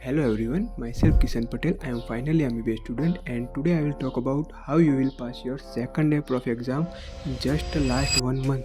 Hello everyone, myself Kishan Patel. I am finally MBA student and today I will talk about how you will pass your second day prof exam in just the last 1 month.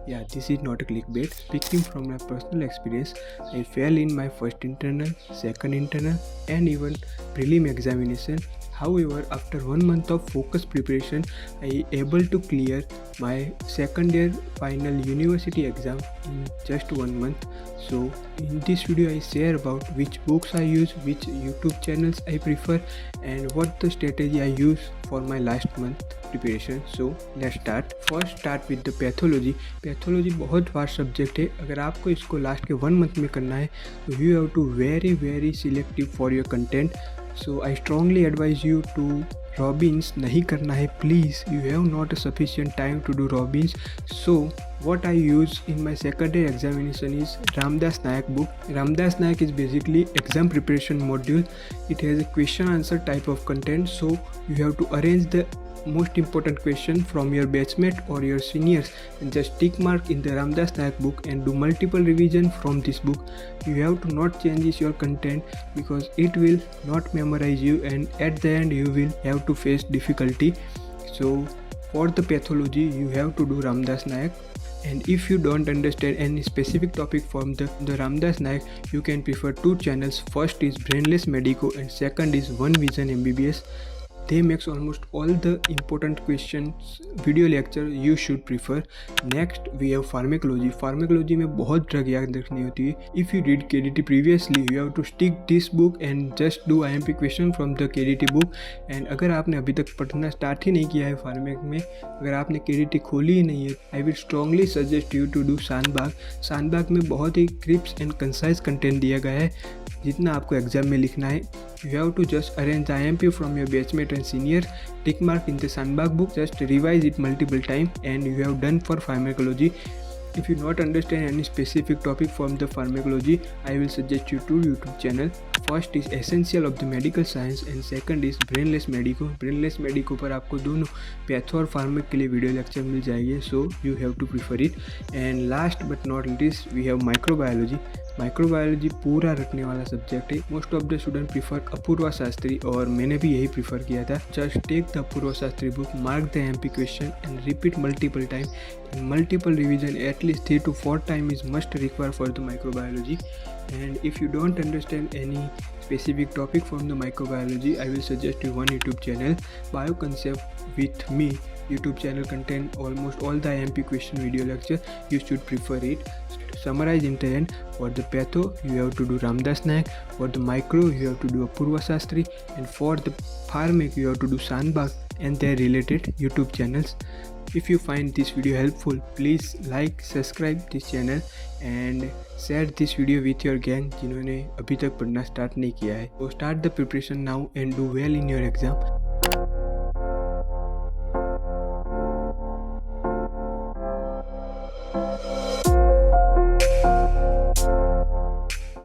Yeah, this is not a clickbait. Speaking from my personal experience, I failed in my first internal, second internal and even prelim examination. However, after 1 month of focused preparation, I able to clear my second year final university exam in just 1 month. So in this video I share about which books I use, which YouTube channels I prefer and what the strategy I use for my last month preparation. So let's start. First start with the pathology. Pathology बहुत vast subject है. अगर आपको इसको last के 1 month में करना है तो you have to very selective for your content. So I strongly advise you to Robbins नहीं करना है please. You have not a sufficient time to do Robbins. So what I use in my second day examination is Ramdas Nayak book. Ramdas Nayak is basically exam preparation module. It has a question answer type of content, so you have to arrange the most important question from your batchmate or your seniors and just tick mark in the Ramdas Nayak book and do multiple revision from this book. You have to not change your content because it will not memorize you and at the end you will have to face difficulty. So for the pathology you have to do Ramdas Nayak. And if you don't understand any specific topic from the Ramdas Nayak, you can prefer two channels. First is Brainless Medico and second is One Vision MBBS. They makes almost all the important questions video lecture you should prefer. Next we have pharmacology. Pharmacology में बहुत drug याद रखनी होती है. If you read KDT previously, you have to stick this book and just do IMP question from the KDT book. And अगर आपने अभी तक पढ़ना स्टार्ट ही नहीं किया है फार्मेक में, अगर आपने KDT खोली ही नहीं है, I will strongly suggest you to do Shanbhag. Shanbhag में बहुत ही क्रिप्स एंड कंसाइज कंटेंट दिया गया है जितना आपको एग्जाम में लिखना है. You have to just arrange the IMP from your batchmate and senior, tick mark in the Sandbag book, just revise it multiple times and you have done for pharmacology. If you not understand any specific topic from the pharmacology, I will suggest you two YouTube channel. First is Essential of the Medical Science and second is Brainless Medico. Brainless Medico पर आपको दोनों patho और फार्मेक के लिए video lecture मिल जाएंगे. So you have to prefer it. And last but not least we have Microbiology. Microbiology पूरा रटने वाला सब्जेक्ट है. Most of the student prefer Apurva Shastri और मैंने भी यही प्रीफर किया था. Just take the Apurva Shastri book, mark the MP question and repeat multiple time. Multiple revision at least 3 to 4 times is must required for the microbiology. And if you don't understand any specific topic from the microbiology, I will suggest you one YouTube channel, Bioconcept with me. YouTube channel contain almost all the IMP question video lecture. You should prefer it. To summarize in the end, for the patho you have to do Ramdas Nayak, for the micro you have to do Apurva Shastri, and for the pharmac you have to do Sandbag and their related YouTube channels. If you find this video helpful, please like, subscribe this channel and share this video with your gang जिन्होंने अभी तक पढ़ना start नहीं किया है. So start the preparation now and do well in your exam.